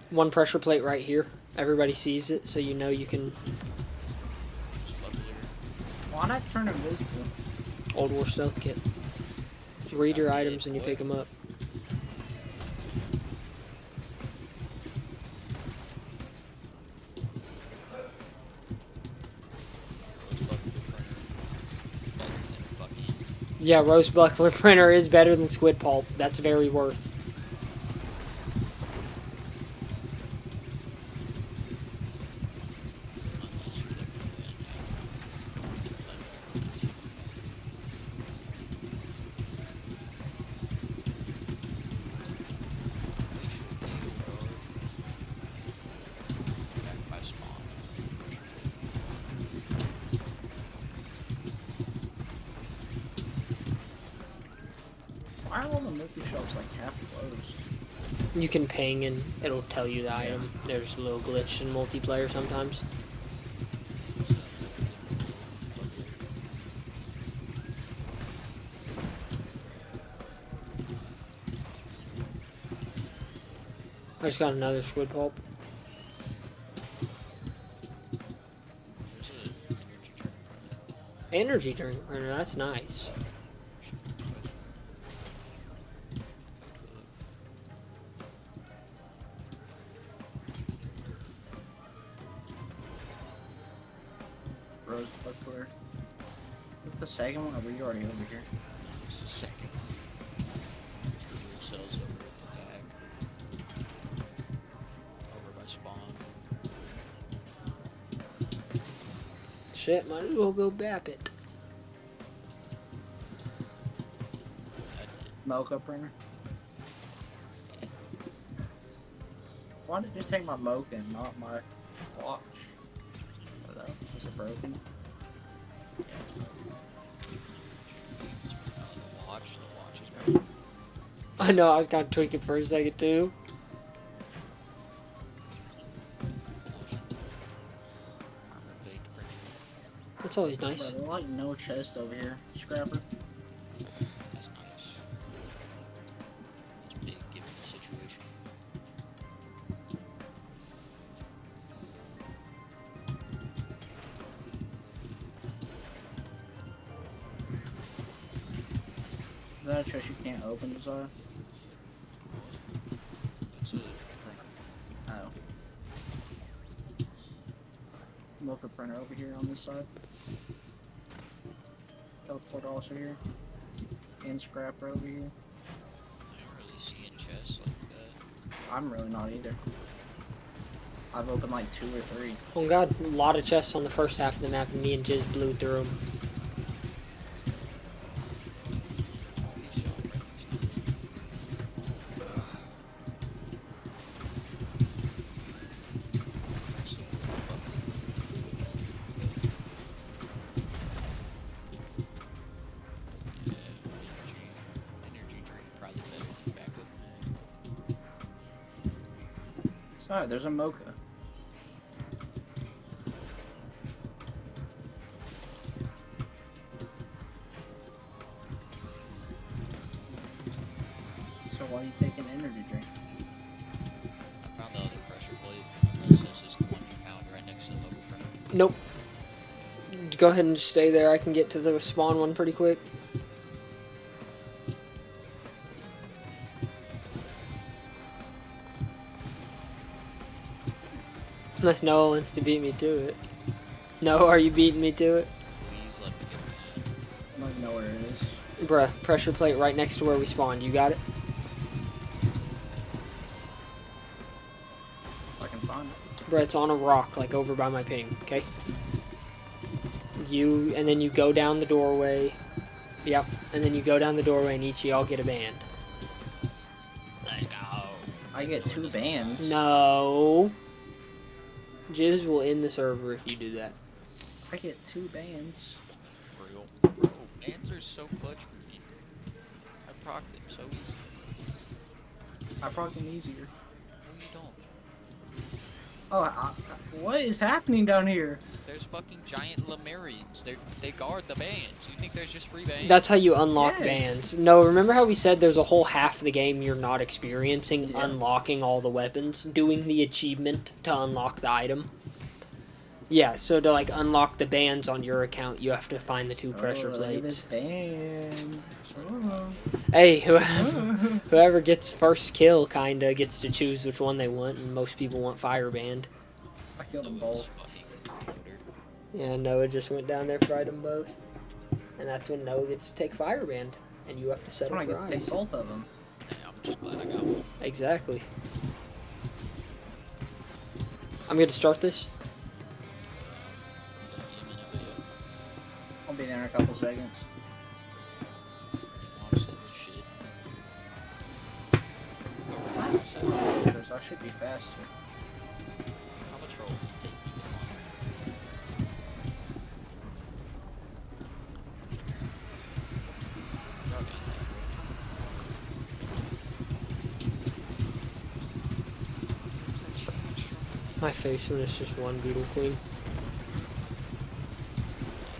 One pressure plate right here. Everybody sees it, so you know you can. Why not turn invisible? Old War stealth kit. Read your items and you pick them up. Yeah, Rose Buckler printer is better than Squid Pulp. That's very worth. Why are all the multi shops like half closed? You can ping and it'll tell you the item. There's a little glitch in multiplayer sometimes. I just got another Squid Pulp. Energy drink printer, that's nice. Rose Buckler. Is it the second one, or were you already over here? It's the second. Cells over at the back. Over by spawn. Shit, might as well go bap it. Mocha printer. Why did you take my Mocha and not my watch? Is it broken? Yeah, the watch is broken. I know, I was kind of tweaking for a second too. That's always nice. Bro, there's like no chest over here, Scrapper. That's nice. That's big given the situation. Is that a chest you can't open, Desire? It's a printer. Oh. Mocha printer over here on this side. Teleport also here. And Scrapper over here. I don't really see any chests like that. I'm really not either. I've opened like 2 or 3. Oh god, a lot of chests on the first half of the map and me and Jizz blew through them. Sorry, there's a Mocha. So why are you taking an energy drink? I found the other pressure plate. Unless this is the one you found right next to the local printer. Nope. Go ahead and just stay there. I can get to the spawn one pretty quick. Unless Noah wants to beat me to it. No, are you beating me to it? Please let me get it. I don't know where it is. Bruh, pressure plate right next to where we spawned. You got it? If I can find it. Bruh, it's on a rock, like over by my ping, okay? And then you go down the doorway. Yep, and then you go down the doorway and each of y'all get a band. Let's go. I get 2 bands. No. Jizz will end the server if you do that. I get 2 bands. Real. Bro, bands are so clutch for me. I proc them so easy. I proc them easier. No, you don't. Oh, what is happening down here? There's fucking giant Lemurians. They guard the bands. You think there's just free bands? That's how you unlock Yes. bands. No, remember how we said there's a whole half of the game you're not experiencing, Yeah. unlocking all the weapons, doing the achievement to unlock the item? Yeah, so to like unlock the bands on your account, you have to find the 2 pressure Look at this plates. band. Oh. Hey, whoever gets first kill kinda gets to choose which one they want, and most people want fire band. I killed them Noah's both. fucking computer. Yeah, Noah just went down there for item both. And that's when Noah gets to take fire band, and you have to That's settle when I for get to take ice. both of them. Hey, I'm just glad I got one. Exactly. I'm going to start this. Is that a minute video? I'll be there in a couple seconds. Honestly, good shit. Go around the side. Because I should be faster. How much roll does it take you to climb? Y'all got that. What's that shit? My face when it's just one Beetle Queen.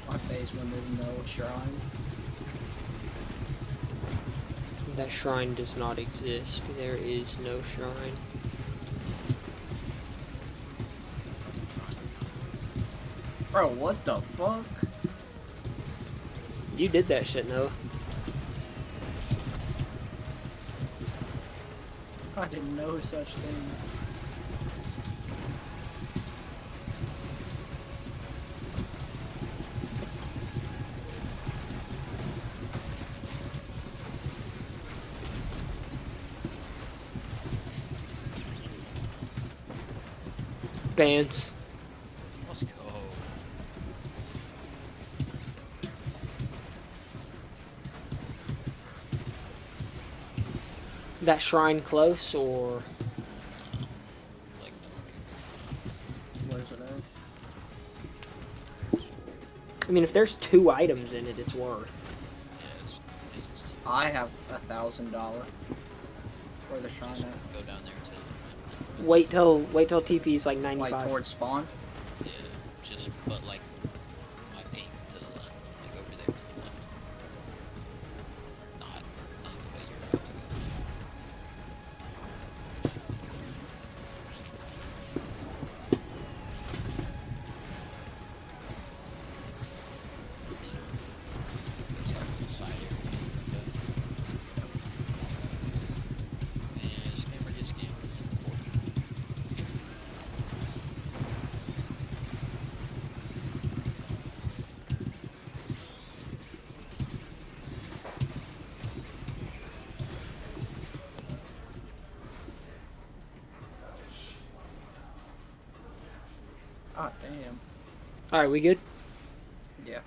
My face when there's no shrine. That shrine does not exist. There is no shrine. Bro, what the fuck? You did that shit, Noah. I didn't know such thing. Bands. Let's go. That shrine close, or Like, no one Where's it at? I mean, if there's 2 items in it, it's worth. can. Yeah, it's I have $1,000. Where the shrine just at? go down there to Wait till TP is like Like 95. towards spawn? yeah, just but like my ping to the left, like over there to the left. Not the way you're about to go. Goes out to the side area. And scammer gets scammed. Ah, damn. Alright, we good? Yeah.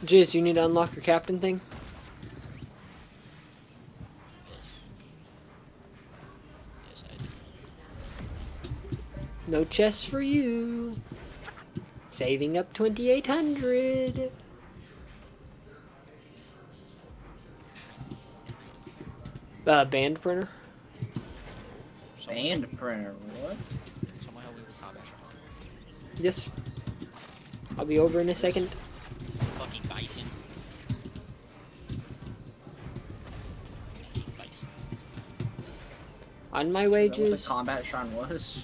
Jizz, you need to unlock your captain thing? Yes, I do. No chests for you. Saving up 2,800. Band printer. Band printer, what? Someone help me with combat shot. Yes. I'll be over in a second. Fucking bison. I hate bison. On my Is that what wages. the combat shrine was?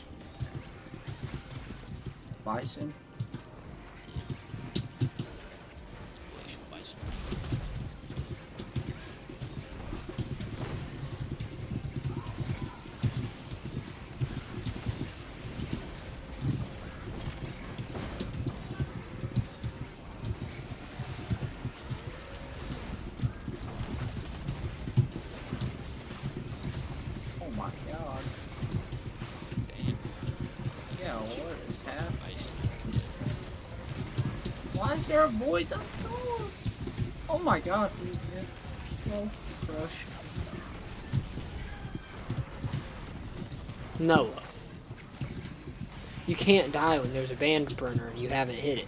Bison? Glacial bison. Oh my god. Band. Yeah, what is happening? Bison. Why is there a void up the door? Oh my god, dude. No, crush. Noah. You can't die when there's a band printer and you haven't hit it.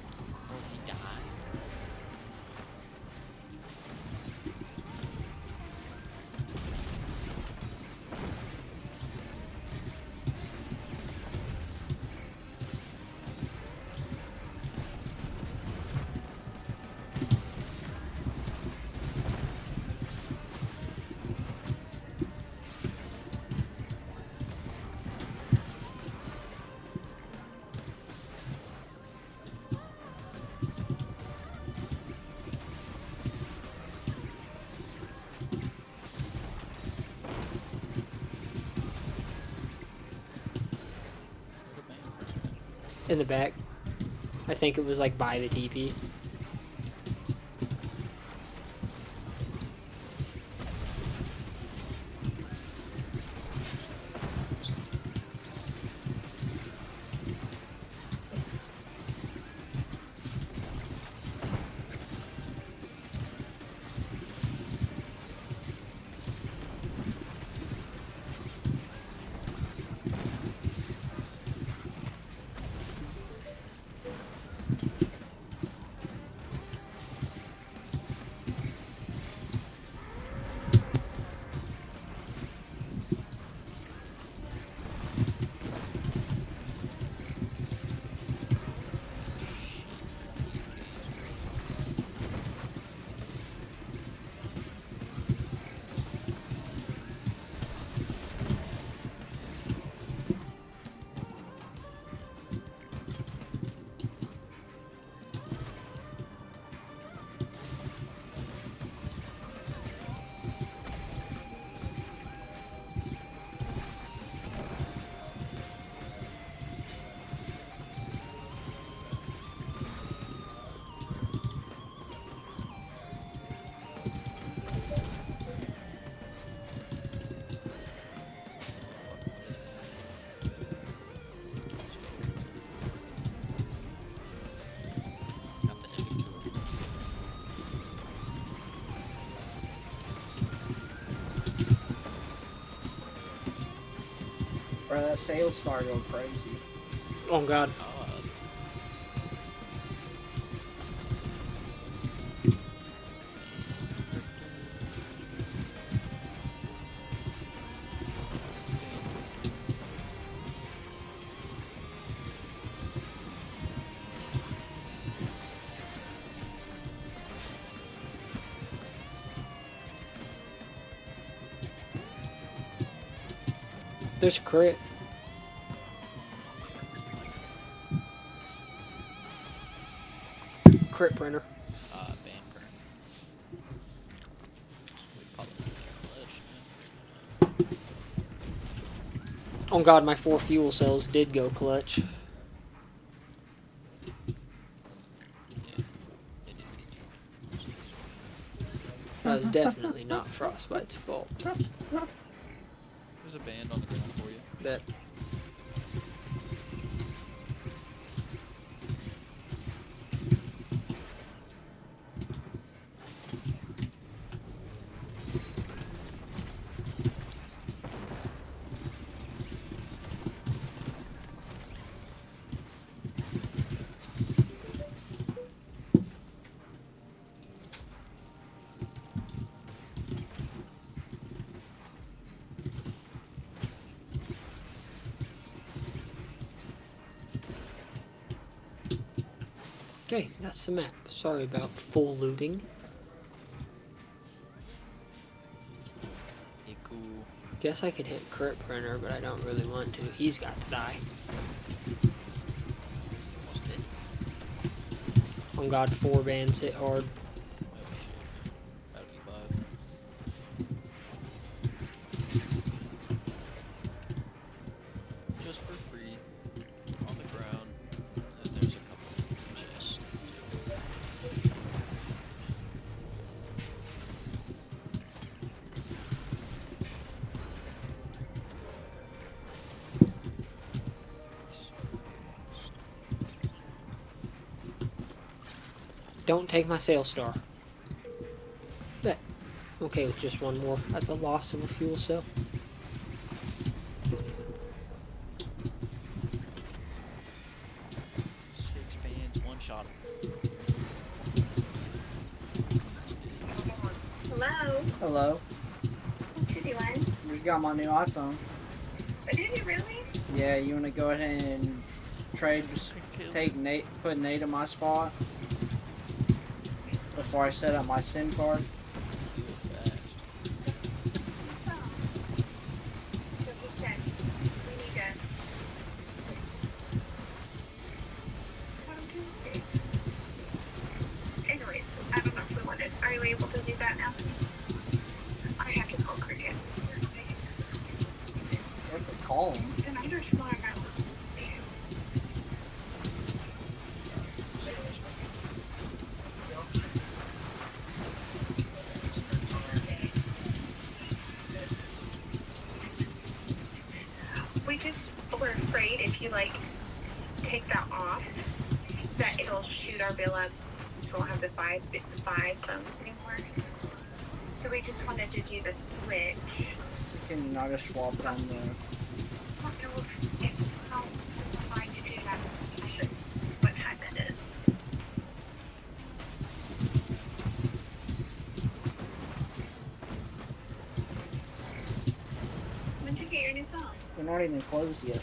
In the back. I think it was like by the TP. Got the inventory. Bro, that sales star go crazy. Oh god. There's crit. Crit printer. Band burn. We probably need clutch. Oh god, my 4 fuel cells did go clutch. Yeah. It didn't need you. That was definitely not Frostbite's fault. There's a band on the ground for you. Bet. Okay, that's the map. Sorry about full looting. Hey, cool. Guess I could hit crit printer, but I don't really want to. He's got to die. Almost dead. Oh god, 4 bands hit hard. Oh shit. That'll be 5. Just for free. On the ground. And there's a couple chests. Don't take my sail star. Bet. Okay with just one more at the loss of a fuel cell. Six bands, one shot. Hello, Hello. what you doing? We got my new iPhone. But did you really? Yeah, you wanna go ahead and trade, just take Nate, put Nate in my spot before I set up my SIM card? Do it fast. Oh. So he said we need to. On Tuesday. Anyways, I don't know if we wanted. Are you able to do that now? I have to call Cricket. What's it called? And I just want to know. just were afraid if you like take that off, that it'll shoot our bill up since we won't have the five bones anymore. So we just wanted to do the switch. Can you not just swap it on the... I don't know if how we're going to do that at this, what time it is. When did you get your new phone? We're not even closed yet.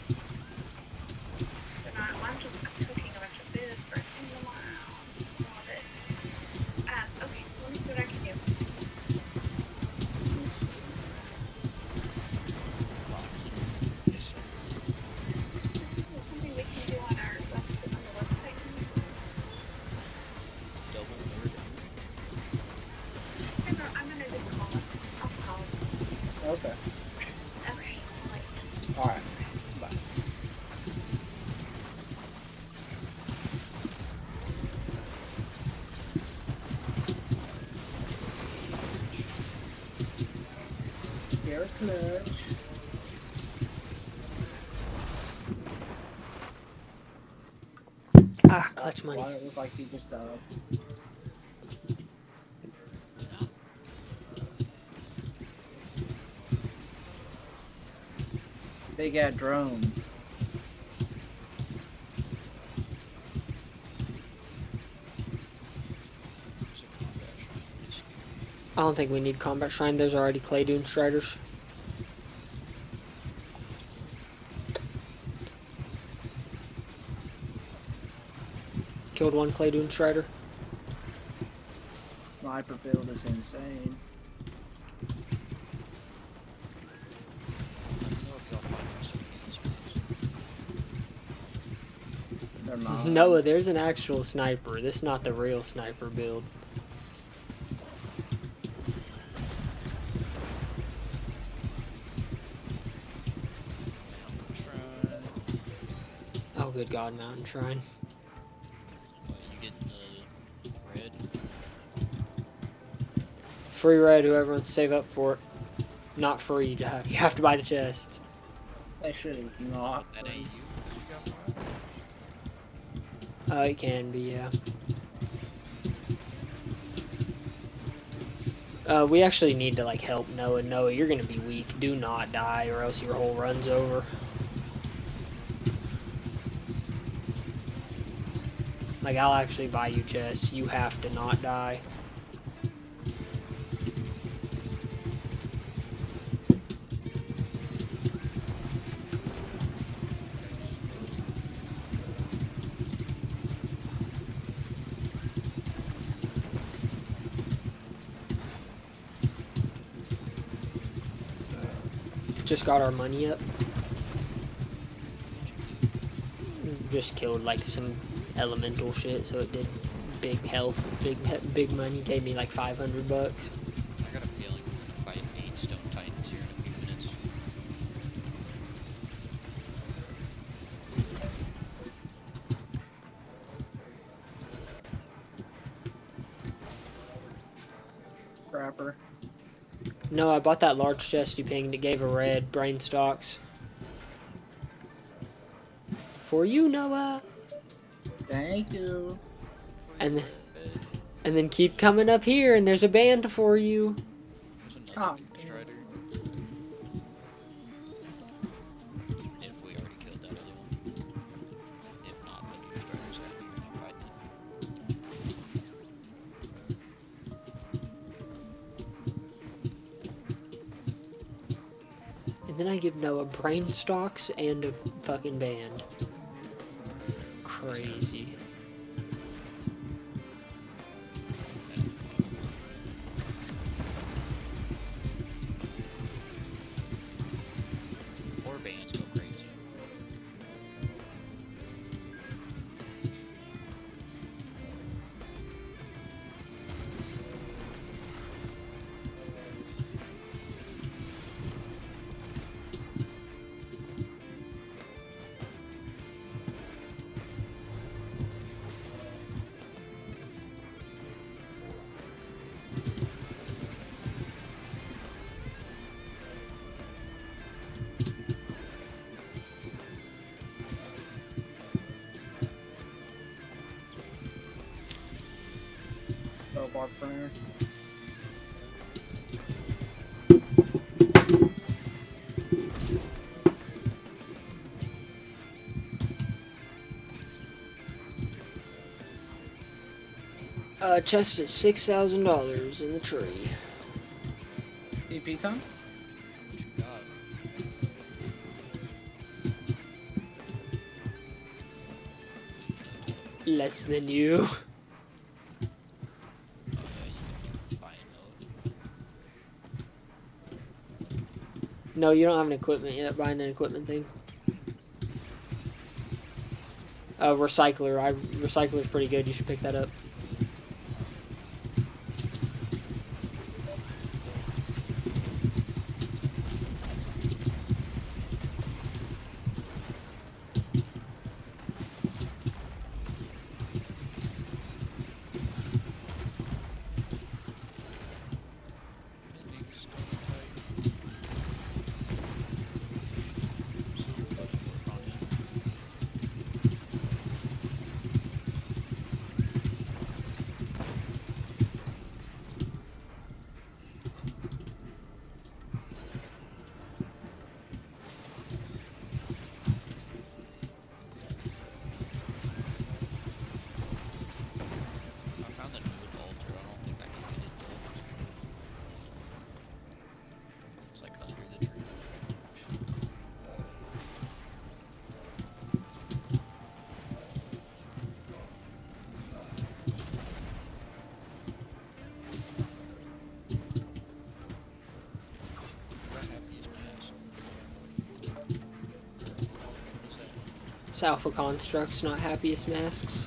They're not, well, I'm just cooking a bunch of food for tomorrow. Love it. Okay, let me see what I can do. Yes, sir. There's something we can do on the website. Double or I'm gonna just call it. I'll call it. Okay. Okay, wait. Alright. Bye. Air clutch. Ah, clutch money. Why it look like he just big ass drone. I don't think we need combat shrine. There's already clay dune striders. Killed one clay dune strider. Sniper build is insane. I don't know if y'all find most of these. They're not. Noah, there's an actual sniper. This is not the real sniper build. Mountain Shrine. Oh, good God, mountain shrine. What, you getting the red? Free red, whoever wants to save up for it. Not free, you have to buy the chests. That shit is not. That ain't you, because you got mine. It can be, yeah. We actually need to, like, help Noah. Noah, you're gonna be weak. Do not die, or else your whole run's over. Like, I'll actually buy you chests. You have to not die. Just got our money up. Just killed like some elemental shit, so it did big health, big money. Gave me like $500. I got a feeling we're gonna fight 8 stone titans here in a few minutes. Crapper. No, I bought that large chest you pinged. It gave a red brain stocks. For you, Noah. Thank you. And then keep coming up here, and there's a band for you. There's another Oh, Strider. If we already killed that other one. If not, the new Strider's gotta be here and fighting it. And then I give Noah brain stocks and a fucking band. Crazy. Four bands go crazy. printer. Chest is $6,000 in the tree. EP time? What you got? Less than you. Oh yeah, you can buy another. No, you don't have an equipment yet. Buying an equipment thing. Recycler. Recycler's pretty good. You should pick that up. Ending's going tight. So, work on it. I found the nude altar. I don't think I can get it though. It's like under the tree. What happiest mask? What is that? It's Alpha Constructs, not Happiest Masks.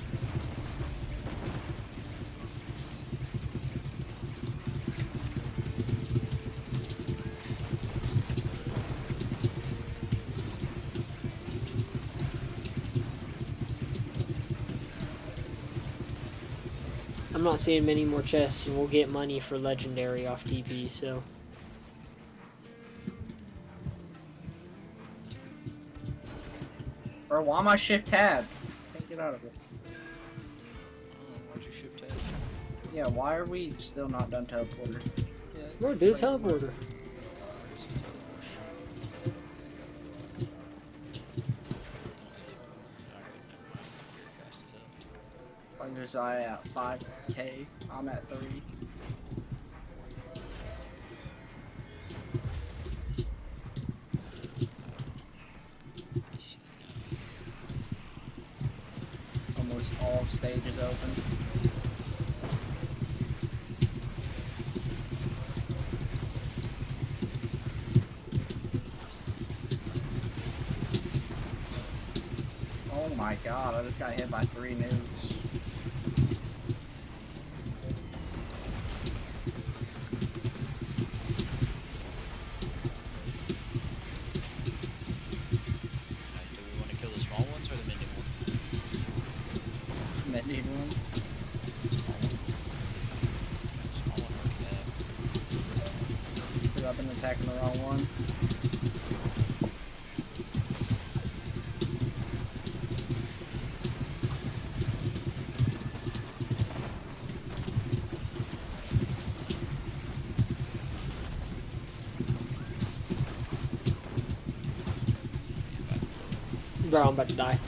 I'm not seeing many more chests, and we'll get money for legendary off TP, so. Bro, why am I shift tab? Can't get out of it. Oh, why'd you shift tab? Yeah, why are we still not done teleporter? Yeah, Bro, do a teleporter. Where's the teleport? Alright, never mind. Here, cast is up. Like there's I at 5k. I'm at 3. I see Almost all stages open. Oh my god, I just got hit by 3 nukes. Alright, do we want to kill the small ones or the mending one? Mending one. Small one. Small one already have. Because I've been attacking the wrong one. Bro, I'm about to die.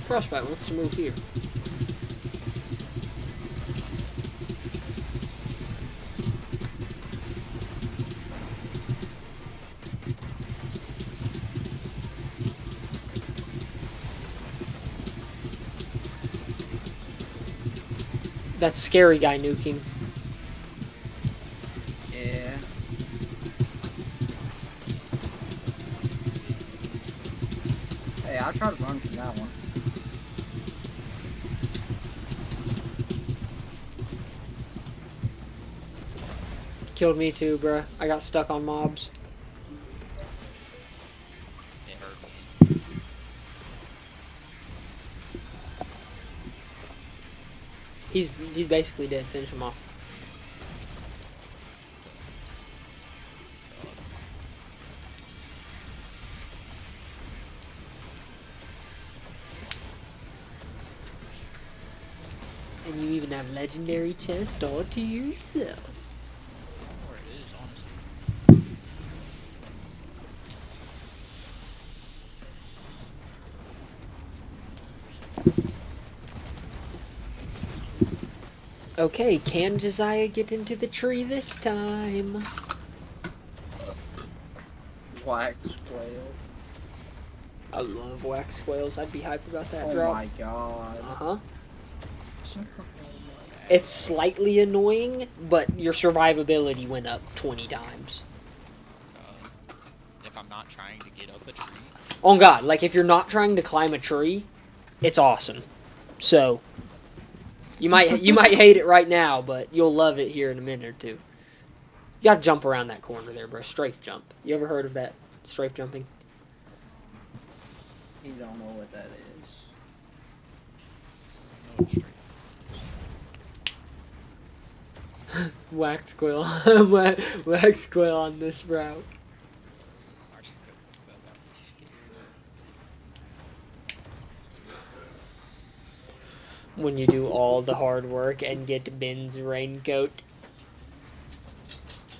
Frostbite wants to move here. That scary guy nuking. Yeah. Hey, I tried to run from that one. Killed me too, bruh. I got stuck on mobs. It hurt me. He's basically dead. Finish him off. And you even have legendary chest all to yourself. Where it is, honestly. Okay, can Josiah get into the tree this time? Wax quail. I love wax squails. I'd be hype about that Oh drop. my god. Uh-huh. It's slightly annoying, but your survivability went up 20 times. If I'm not trying to get up a tree. Oh god, like if you're not trying to climb a tree, it's awesome. So you might hate it right now, but you'll love it here in a minute or two. You gotta jump around that corner there, bro. Strafe jump. You ever heard of that? Strafe jumping? He don't know what that is. No, straight. Wax squirrel. Wax squirrel on this route. Actually, go about me scared. When you do all the hard work and get Ben's raincoat.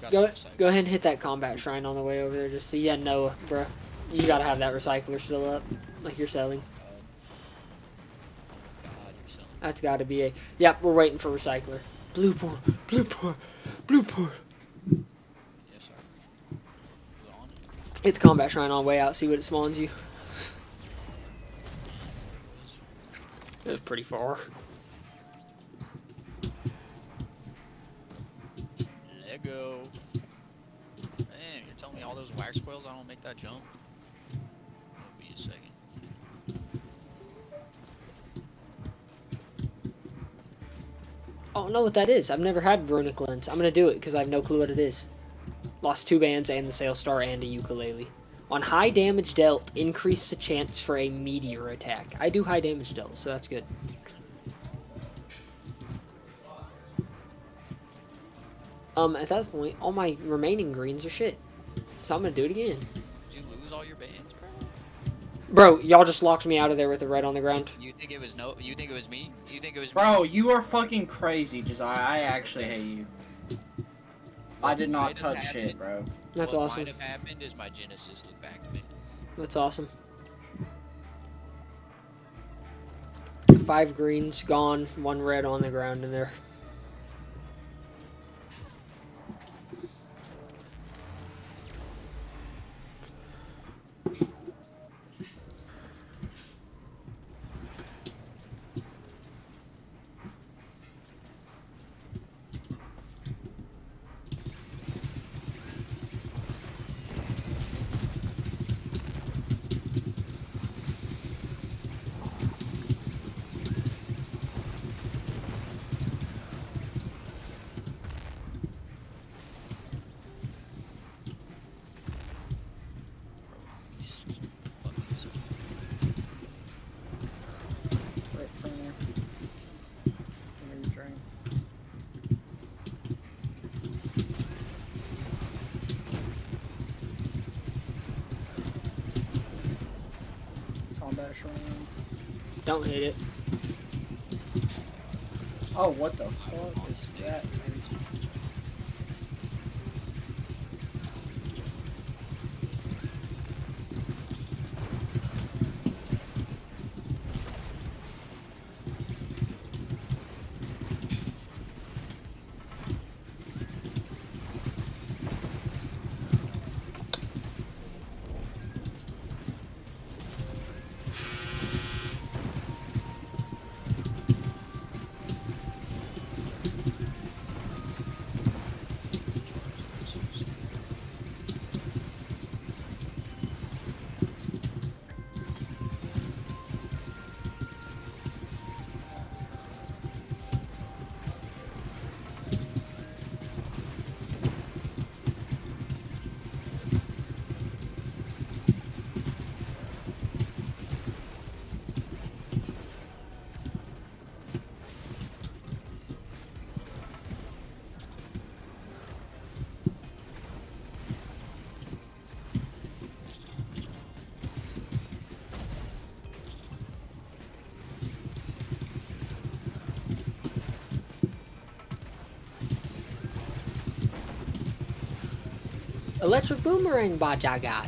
Got Go some ahead and hit that combat shrine on the way over there. Just see, yeah, Noah, bro. You gotta have that recycler still up, like you're selling. God, you're selling. That's gotta be a. Yep, we're waiting for recycler. Blue port, blue port, blue port. Yes, sir. It's on it. Hit the combat shrine on the way out. See what it spawns you. It was pretty far. Lego. Man, you're telling me all those wax squirrels I don't make that jump? It'll be a second. I don't know what that is. I've never had runic lens. I'm gonna do it because I have no clue what it is. Lost 2 bands and the sail star and a ukulele. On high damage dealt, increase the chance for a meteor attack. I do high damage dealt, so that's good. At that point, all my remaining greens are shit. So I'm gonna do it again. Did you lose all your bands, bro? Bro, y'all just locked me out of there with the red on the ground. You think it was you think it was me? You think it was Bro, me? you are fucking crazy, Josiah. I actually hate you. I did not might have touch happened- shit, bro. That's what awesome. might have happened is my Genesis looked back to me. That's awesome. 5 greens gone, 1 red on the ground in there. He's fucking so Wait for me. Let me drink. Combat shrine. Don't hit it. Oh, what the fuck is that? Electric boomerang bot I got.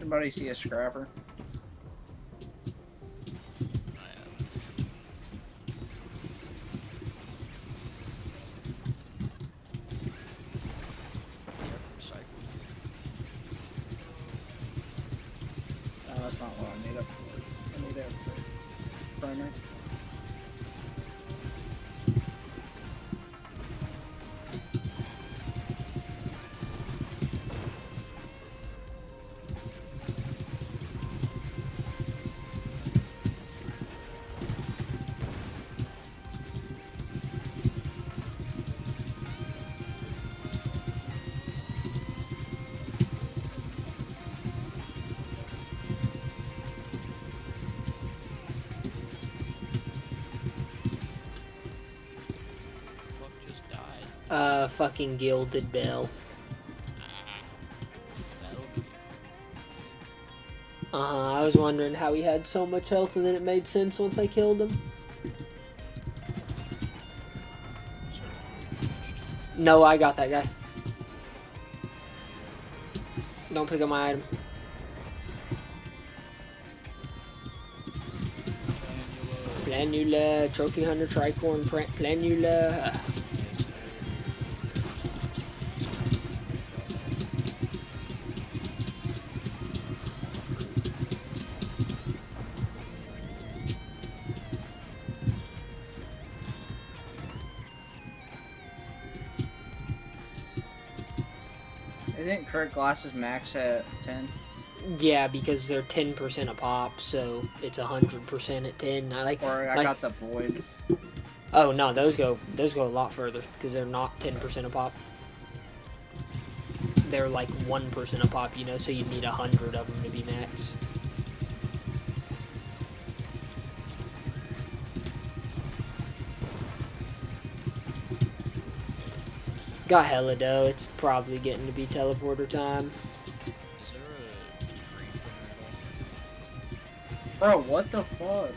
Anybody see a scrapper? I have. Yep, recycle. No, that's not what I need it for. I need it for primer. Fuck just died. Fucking gilded bell. Ah. That'll be. I was wondering how he had so much health, and then it made sense once I killed him. Sort of finished. No, I got that guy. Don't pick up my item. Planula, Trophy Hunter, Tricorn, Planula. Isn't Kurt Glass's max at 10? Yeah, because they're 10% a pop, so it's 100% at 10. I I got the void. Oh no, those go a lot further because they're not 10% a pop. They're like 1% a pop, you know, so you'd need 100 of them to be max. Got hella dough. It's probably getting to be teleporter time. Is there a green printer at all? Bro, what the fuck?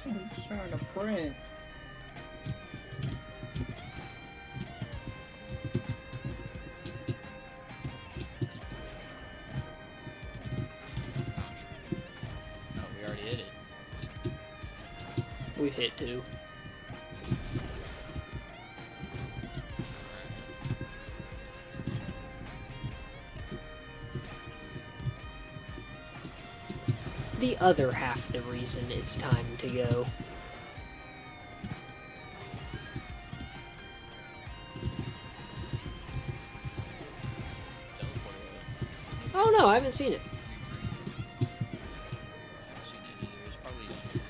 I'm just trying to print. Not true. No, we already hit it. We've hit 2. The other half the reason it's time to go. Oh no, I haven't seen it. I haven't seen it either. It's probably under.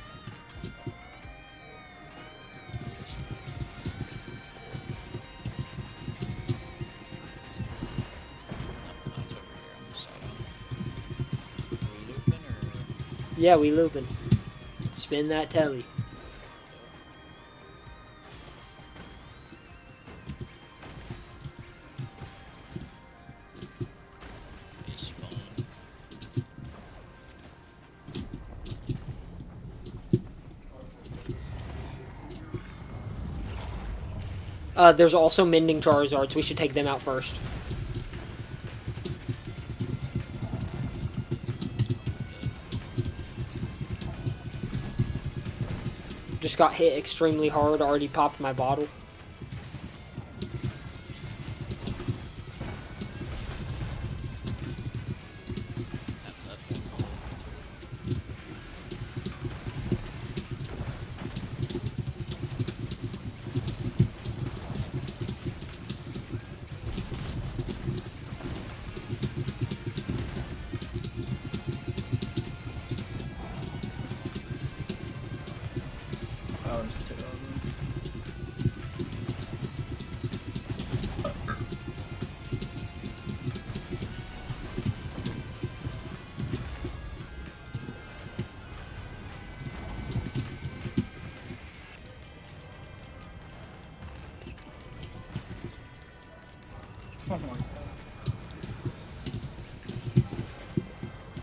No, it's over here on the side. Are we looping or? Yeah, we looping. Spin that telly. It's fun. There's also mending Charizards. We should take them out first. Just got hit extremely hard. Already popped my bottle. That one. Oh my god.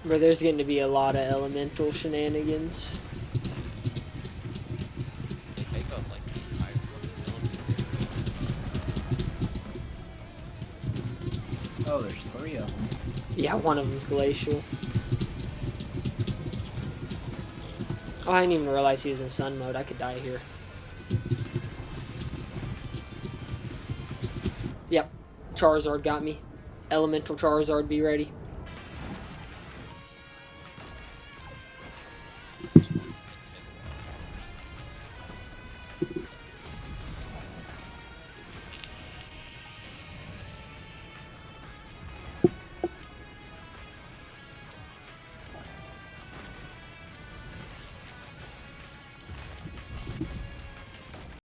Where there's getting to be a lot of elemental shenanigans. They take up like the entire fucking Oh, there's 3 of them. Yeah, one of them's glacial. Oh, I didn't even realize he was in sun mode. I could die here. Yep. Charizard got me. Elemental Charizard, be ready. Just one